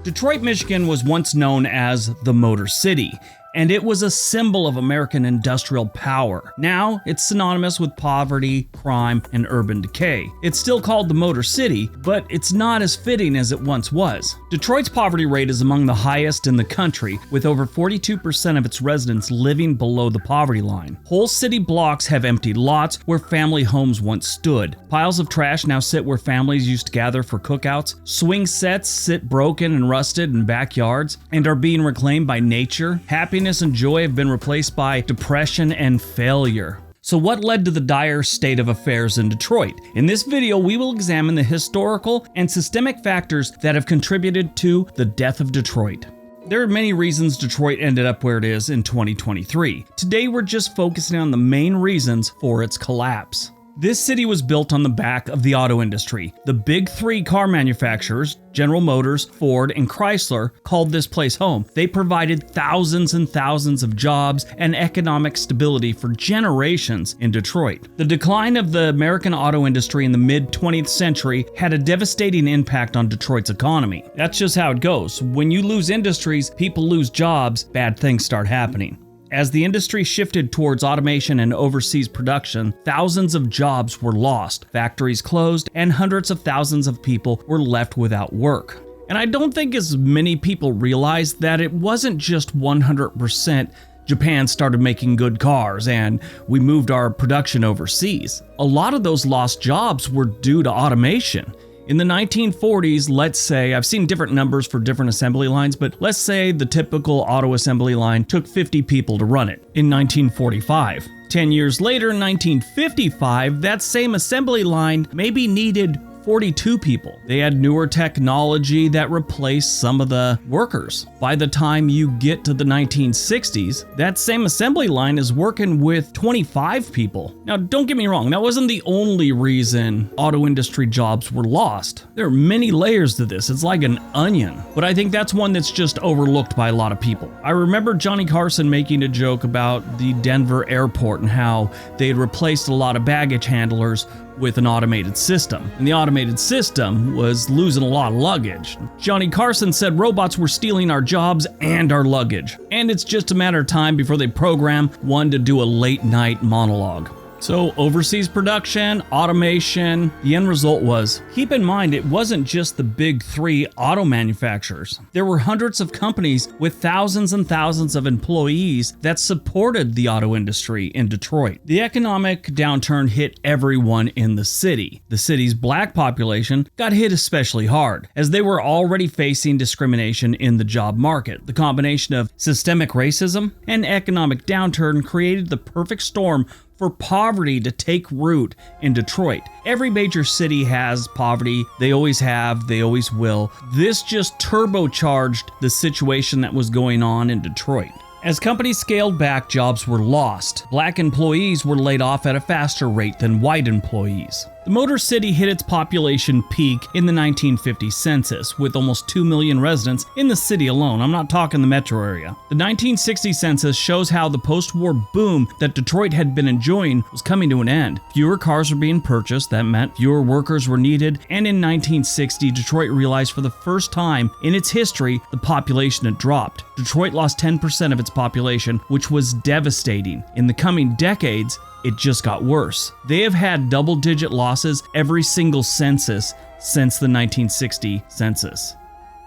Detroit, Michigan was once known as the Motor City, and it was a symbol of American industrial power. Now, it's synonymous with poverty, crime, and urban decay. It's still called the Motor City, but it's not as fitting as it once was. Detroit's poverty rate is among the highest in the country, with over 42% of its residents living below the poverty line. Whole city blocks have empty lots where family homes once stood. Piles of trash now sit where families used to gather for cookouts. Swing sets sit broken and rusted in backyards and are being reclaimed by nature. Happiness and joy have been replaced by depression and failure. So what led to the dire state of affairs in Detroit? In this video, we will examine the historical and systemic factors that have contributed to the death of Detroit. There are many reasons Detroit ended up where it is in 2023. Today, we're just focusing on the main reasons for its collapse. This city was built on the back of the auto industry. The big three car manufacturers, General Motors, Ford, and Chrysler, called this place home. They provided thousands and thousands of jobs and economic stability for generations in Detroit. The decline of the American auto industry in the mid-20th century had a devastating impact on Detroit's economy. That's just how it goes. When you lose industries, people lose jobs, bad things start happening. As the industry shifted towards automation and overseas production, thousands of jobs were lost, factories closed, and hundreds of thousands of people were left without work. And I don't think as many people realize that it wasn't just 100% Japan started making good cars and we moved our production overseas. A lot of those lost jobs were due to automation. In the 1940s, let's say, I've seen different numbers for different assembly lines, but let's say the typical auto assembly line took 50 people to run it in 1945. 10 years later, in 1955, that same assembly line maybe needed 42 people. They had newer technology that replaced some of the workers. By the time you get to the 1960s, that same assembly line is working with 25 people. Now, don't get me wrong, that wasn't the only reason auto industry jobs were lost. There are many layers to this. It's like an onion. But I think that's one that's just overlooked by a lot of people. I remember Johnny Carson making a joke about the Denver airport and how they had replaced a lot of baggage handlers with an automated system. And the automated system was losing a lot of luggage. Johnny Carson said robots were stealing our jobs and our luggage. And it's just a matter of time before they program one to do a late night monologue. So overseas production, automation, the end result was, keep in mind it wasn't just the big three auto manufacturers. There were hundreds of companies with thousands and thousands of employees that supported the auto industry in Detroit. The economic downturn hit everyone in the city. The city's black population got hit especially hard, as they were already facing discrimination in the job market. The combination of systemic racism and economic downturn created the perfect storm for poverty to take root in Detroit. Every major city has poverty. They always have, they always will. This just turbocharged the situation that was going on in Detroit. As companies scaled back, jobs were lost. Black employees were laid off at a faster rate than white employees. The Motor City hit its population peak in the 1950 census, with almost 2 million residents in the city alone. I'm not talking the metro area. The 1960 census shows how the post-war boom that Detroit had been enjoying was coming to an end. Fewer cars were being purchased, that meant fewer workers were needed, and in 1960, Detroit realized for the first time in its history, the population had dropped. Detroit lost 10% of its population, which was devastating. In the coming decades, it just got worse. They have had double-digit losses every single census since the 1960 census.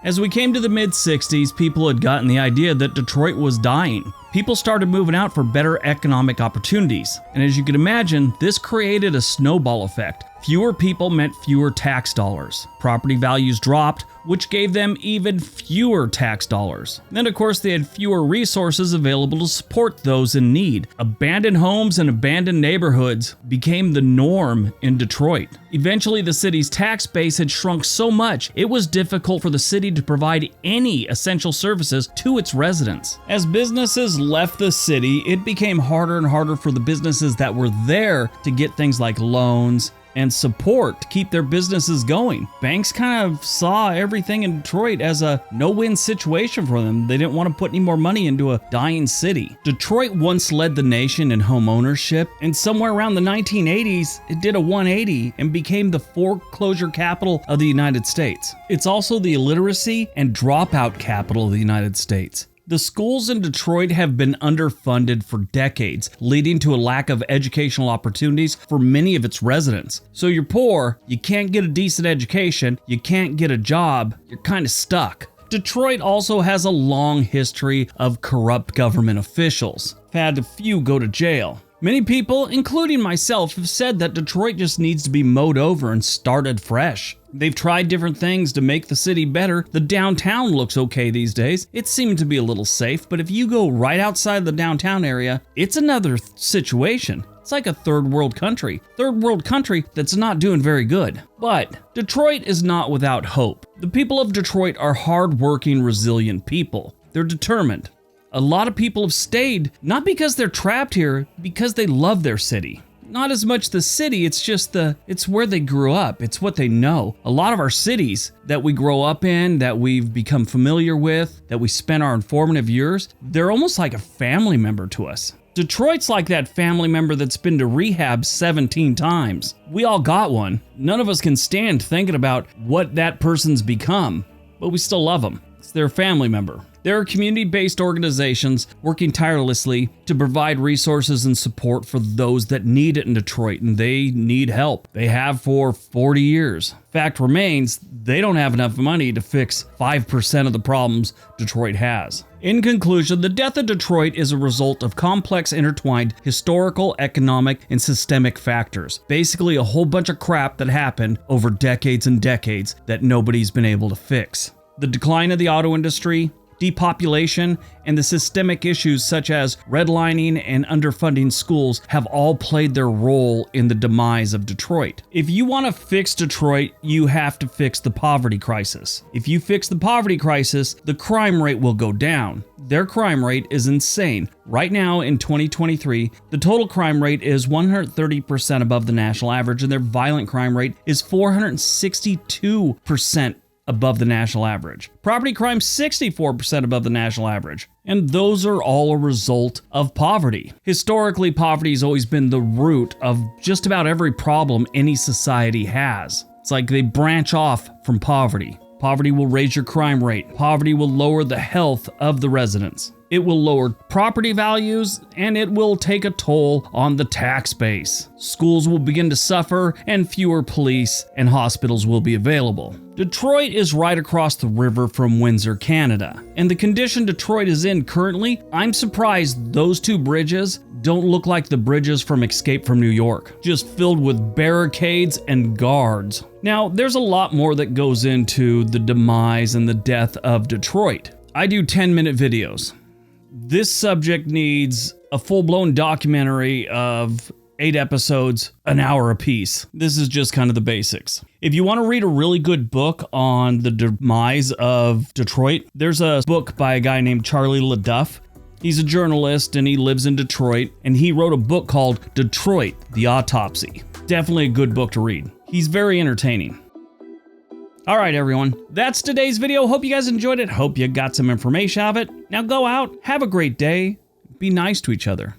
As we came to the mid-60s, people had gotten the idea that Detroit was dying. People started moving out for better economic opportunities. And as you can imagine, this created a snowball effect. Fewer people meant fewer tax dollars. Property values dropped, which gave them even fewer tax dollars. Then, of course, they had fewer resources available to support those in need. Abandoned homes and abandoned neighborhoods became the norm in Detroit. Eventually, the city's tax base had shrunk so much, it was difficult for the city to provide any essential services to its residents. As businesses left the city, it became harder and harder for the businesses that were there to get things like loans and support to keep their businesses going. Banks kind of saw everything in Detroit as a no-win situation for them. They didn't want to put any more money into a dying city. Detroit once led the nation in home ownership, and somewhere around the 1980s, it did a 180 and became the foreclosure capital of the United States. It's also the illiteracy and dropout capital of the United States. The schools in Detroit have been underfunded for decades, leading to a lack of educational opportunities for many of its residents. So you're poor, you can't get a decent education, you can't get a job, you're kind of stuck. Detroit also has a long history of corrupt government officials. I've had a few go to jail. Many people, including myself, have said that Detroit just needs to be mowed over and started fresh. They've tried different things to make the city better. The downtown looks okay these days. It seemed to be a little safe, but if you go right outside the downtown area, it's another situation. It's like a third world country. Third world country that's not doing very good. But Detroit is not without hope. The people of Detroit are hardworking, resilient people. They're determined. A lot of people have stayed, not because they're trapped here, because they love their city. Not as much the city, it's where they grew up. It's what they know. A lot of our cities that we grow up in, that we've become familiar with, that we spent our informative years, they're almost like a family member to us. Detroit's like that family member that's been to rehab 17 times. We all got one. None of us can stand thinking about what that person's become, but we still love them. It's their family member. There are community-based organizations working tirelessly to provide resources and support for those that need it in Detroit, and they need help. They have for 40 years. Fact remains, they don't have enough money to fix 5% of the problems Detroit has. In conclusion, the death of Detroit is a result of complex, intertwined historical, economic, and systemic factors. Basically, a whole bunch of crap that happened over decades and decades that nobody's been able to fix. The decline of the auto industry, depopulation, and the systemic issues such as redlining and underfunding schools have all played their role in the demise of Detroit. If you want to fix Detroit, you have to fix the poverty crisis. If you fix the poverty crisis, the crime rate will go down. Their crime rate is insane. Right now in 2023, the total crime rate is 130% above the national average, and their violent crime rate is 462% above the national average. Property crime 64% above the national average. And those are all a result of poverty. Historically, poverty has always been the root of just about every problem any society has. It's like they branch off from poverty. Poverty will raise your crime rate. Poverty will lower the health of the residents. It will lower property values, and it will take a toll on the tax base. Schools will begin to suffer, and fewer police and hospitals will be available. Detroit is right across the river from Windsor, Canada. And the condition Detroit is in currently, I'm surprised those two bridges don't look like the bridges from Escape from New York, just filled with barricades and guards. Now, there's a lot more that goes into the demise and the death of Detroit. I do 10-minute videos. This subject needs a full-blown documentary of 8 episodes, an hour apiece. This is just kind of the basics. If you want to read a really good book on the demise of Detroit, there's a book by a guy named Charlie LaDuff. He's a journalist and he lives in Detroit, and he wrote a book called Detroit, the Autopsy. Definitely a good book to read. He's very entertaining. All right, everyone, that's today's video. Hope you guys enjoyed it. Hope you got some information out of it. Now go out, have a great day, be nice to each other.